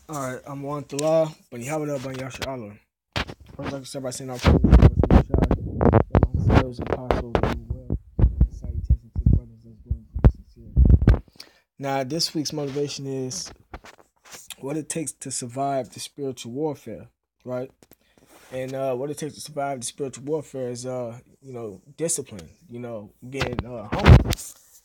Alright, I'm on the law, but you have it up on Yasha Allah. First, like I start by saying our praise to ourselves and apostles and well. Salutations to the brothers as well as sincere. Now, this week's motivation is what it takes to survive the spiritual warfare, right? And what it takes to survive the spiritual warfare is, discipline, getting humble,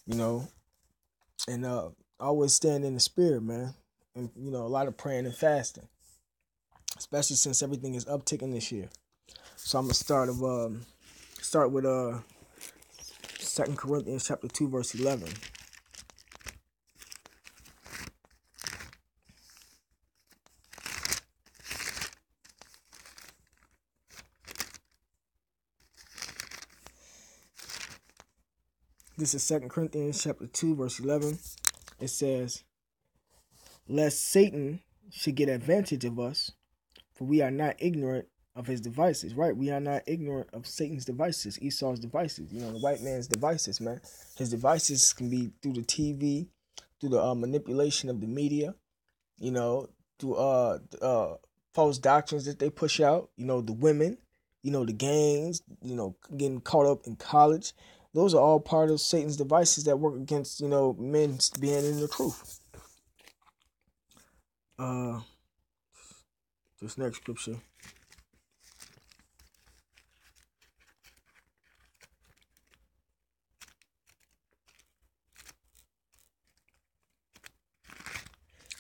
you know, and always staying in the spirit, man. And, a lot of praying and fasting, especially since everything is upticking this year. So I'm gonna start with 2 Corinthians chapter 2 verse 11. This is 2 Corinthians chapter 2 verse 11. It says, "Lest Satan should get advantage of us, for we are not ignorant of his devices." Right? We are not ignorant of Satan's devices, Esau's devices. The white man's devices, man. His devices can be through the TV, through the manipulation of the media, through false doctrines that they push out, the women, the gangs, getting caught up in college. Those are all part of Satan's devices that work against, men being in the truth. Uh this next scripture.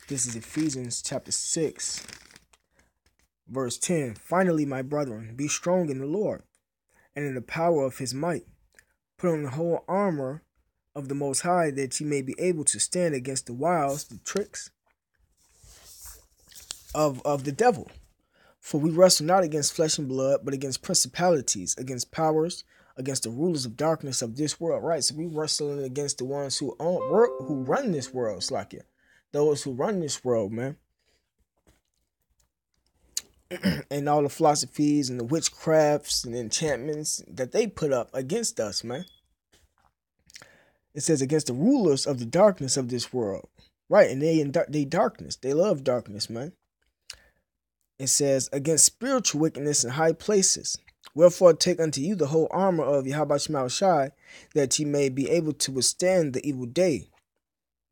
This is Ephesians chapter 6, verse 10. "Finally, my brethren, be strong in the Lord and in the power of his might. Put on the whole armor of the Most High, that ye may be able to stand against the wiles, the tricks of the devil. For we wrestle not against flesh and blood, but against principalities, against powers, against the rulers of darkness of this world." Right? So we wrestling against the ones who run this world. It's like it. Those who run this world, man. And all the philosophies and the witchcrafts and enchantments that they put up against us, man. It says against the rulers of the darkness of this world. Right? And they darkness. They love darkness, man. It says against spiritual wickedness in high places. "Wherefore take unto you the whole armor of Yahweh Shai, that ye may be able to withstand the evil day."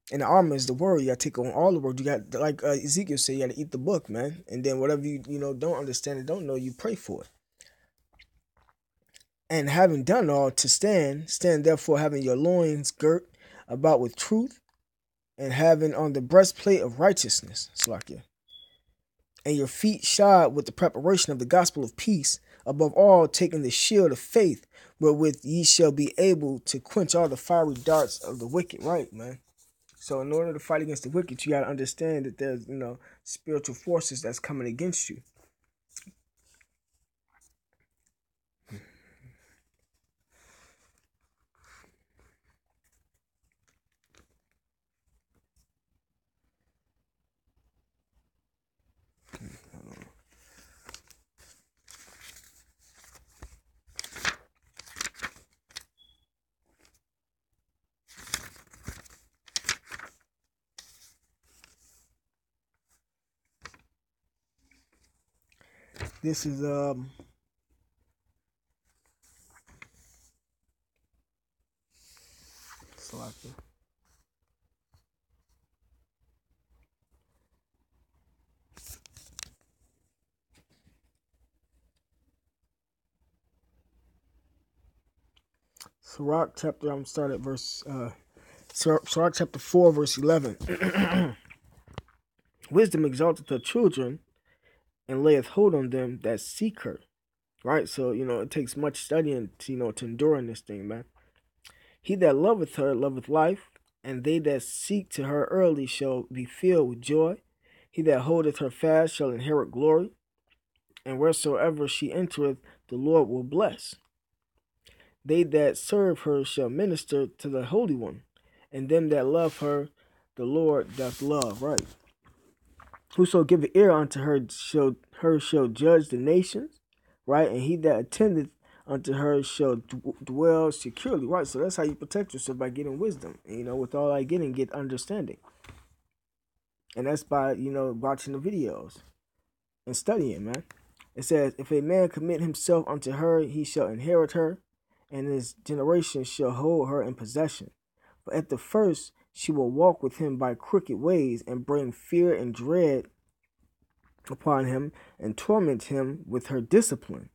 And the armor is the word. You gotta take on all the word. You got, like Ezekiel said, you gotta eat the book, man. And then whatever you don't understand and don't know, you pray for it. "And having done all to stand therefore, having your loins girt about with truth, and having on the breastplate of righteousness." Slakia. "And your feet shod with the preparation of the gospel of peace. Above all, taking the shield of faith, wherewith ye shall be able to quench all the fiery darts of the wicked." Right, man. So in order to fight against the wicked, you got to understand that there's, spiritual forces that's coming against you. This is Salakia. Sirach chapter. I'm starting at verse. Sirach chapter 4, verse 11. "Wisdom exalteth her children, and layeth hold on them that seek her." Right. So it takes much studying to to endure in this thing, man. "He that loveth her loveth life, and they that seek to her early shall be filled with joy. He that holdeth her fast shall inherit glory, and wheresoever she entereth, the Lord will bless. They that serve her shall minister to the Holy One, and them that love her, the Lord doth love." Right. "Whoso giveth ear unto her shall judge the nations." Right. "And he that attendeth unto her shall dwell securely." Right. So that's how you protect yourself, by getting wisdom. And, with all I getting, get understanding. And that's by, watching the videos and studying, man. Watching the videos and studying, man. It says, if a man commit himself unto her, he shall inherit her, and his generation shall hold her in possession. For at the first she will walk with him by crooked ways, and bring fear and dread upon him, and torment him with her discipline,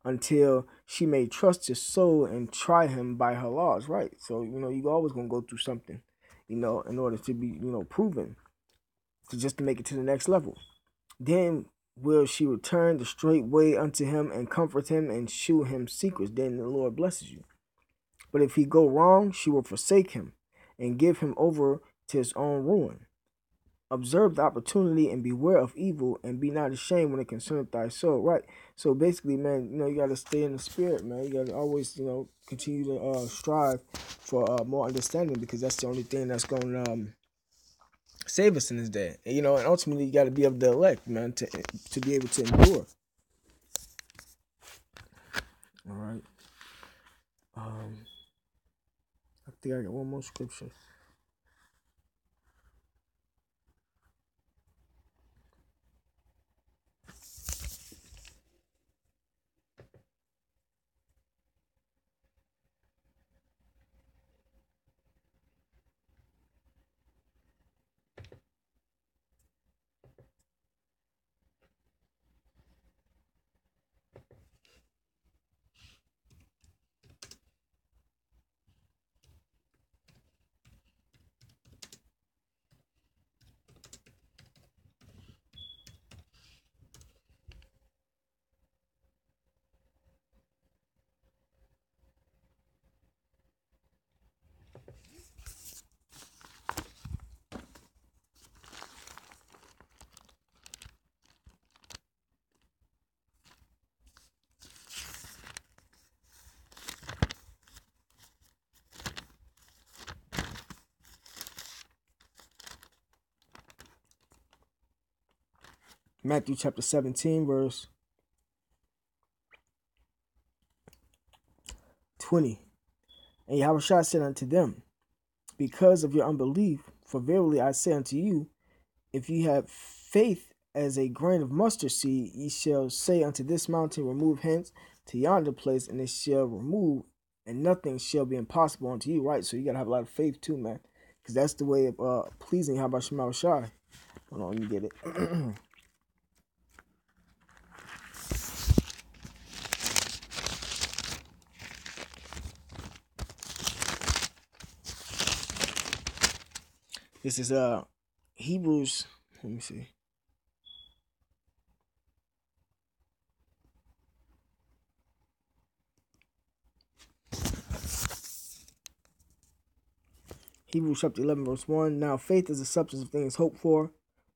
until she may trust his soul and try him by her laws. Right. So, you always gonna go through something, in order to be, proven, to just to make it to the next level. Then will she return the straight way unto him, and comfort him, and shew him secrets. Then the Lord blesses you. But if he go wrong, she will forsake him, and give him over to his own ruin. Observe the opportunity, and beware of evil, and be not ashamed when it concerneth thy soul. Right. So basically, man, you gotta stay in the spirit, man. You gotta always, continue to strive for more understanding, because that's the only thing that's gonna save us in this day. And ultimately, you gotta be of the elect, man, to be able to endure. All right. I think I got one more scripture. Matthew chapter 17, verse 20. And Yahushua said unto them, because of your unbelief, for verily I say unto you, if ye have faith as a grain of mustard seed, ye shall say unto this mountain, remove hence to yonder place, and it shall remove, and nothing shall be impossible unto you. Right. So you gotta have a lot of faith too, man, because that's the way of pleasing Yahushua. Hold on, let me get it. This is Hebrews. Let me see. Hebrews chapter 11, verse 1. Now faith is the substance of things hoped for,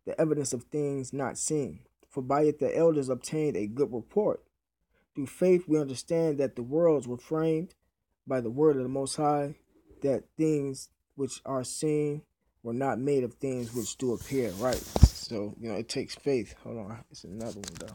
the evidence of things not seen. For by it the elders obtained a good report. Through faith we understand that the worlds were framed by the word of the Most High, that things which are seen were not made of things which do appear. Right. So, it takes faith. Hold on. It's another one, though.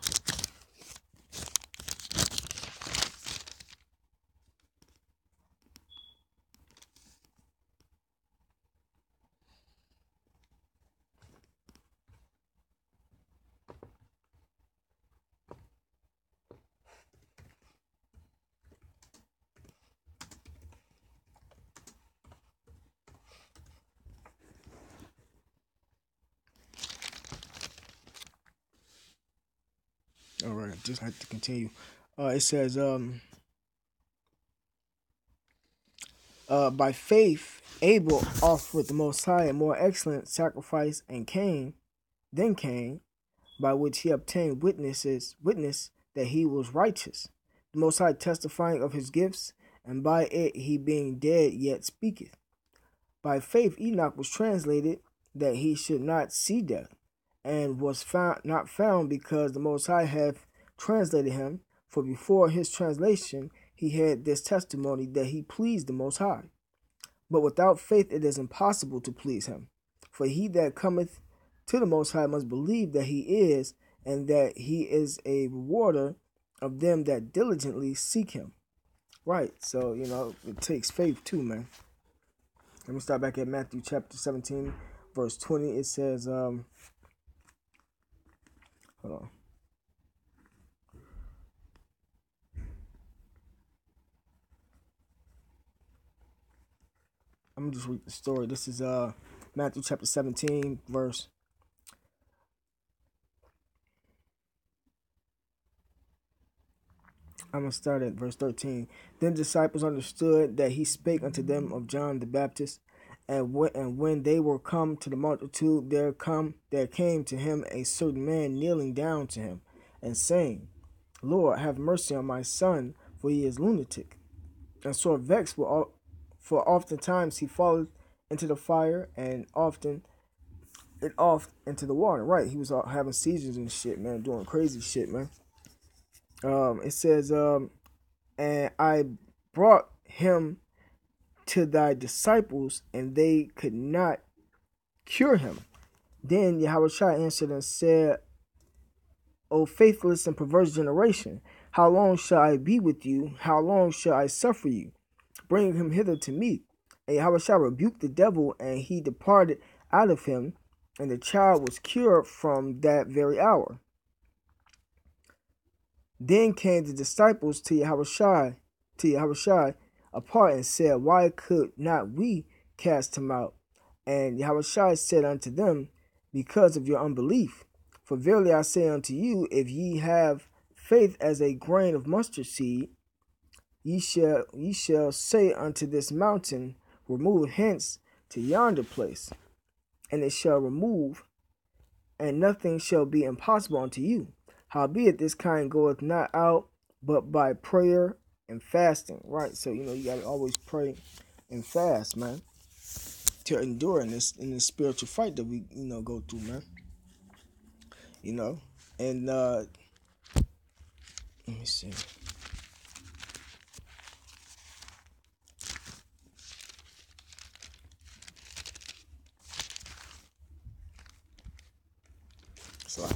All right. Just like to continue. It says, by faith, Abel offered the Most High a more excellent sacrifice than Cain, by which he obtained witness that he was righteous, the Most High testifying of his gifts, and by it he being dead yet speaketh. By faith Enoch was translated that he should not see death, and was not found because the Most High hath translated him. For before his translation he had this testimony that he pleased the Most High. But without faith it is impossible to please him. For he that cometh to the Most High must believe that he is, and that he is a rewarder of them that diligently seek him. Right. So, it takes faith too, man. Let me start back at Matthew chapter 17, verse 20, it says, hold on. I'm gonna just read the story. This is Matthew chapter 17, verse. I'm gonna start at verse 13. Then the disciples understood that he spake unto them of John the Baptist, and when they were come to the multitude, there came to him a certain man kneeling down to him, and saying, Lord, have mercy on my son, for he is lunatic, and sore vexed for oftentimes he falleth into the fire, and often off into the water. Right, he was having seizures and shit, man, doing crazy shit, man. It says, and I brought him to thy disciples, and they could not cure him. Then Yahushua answered and said, O faithless and perverse generation, how long shall I be with you? How long shall I suffer you? Bring him hither to me. And Yahushua rebuked the devil, and he departed out of him, and the child was cured from that very hour. Then came the disciples to Yahushua apart, and said, Why could not we cast him out? And Yahushua said unto them, Because of your unbelief. For verily I say unto you, if ye have faith as a grain of mustard seed, ye shall say unto this mountain, Remove hence to yonder place, and it shall remove, and nothing shall be impossible unto you. Howbeit this kind goeth not out but by prayer and fasting. Right? So you gotta always pray and fast, man, to endure in this spiritual fight that we go through, man. And let me see. So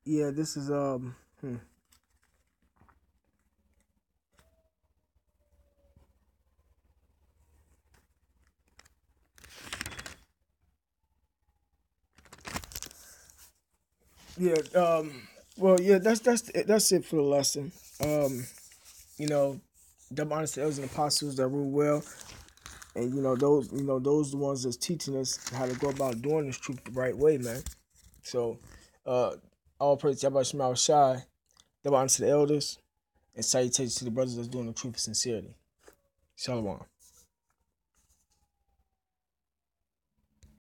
yeah, this is yeah, well, yeah, that's it for the lesson. You know, double honest elders and apostles that rule well, and those the ones that's teaching us how to go about doing this truth the right way, man. So, all praise to Yahweh Shema Shai, double honor to the elders, and salutations to the brothers that's doing the truth with sincerity. Shalom.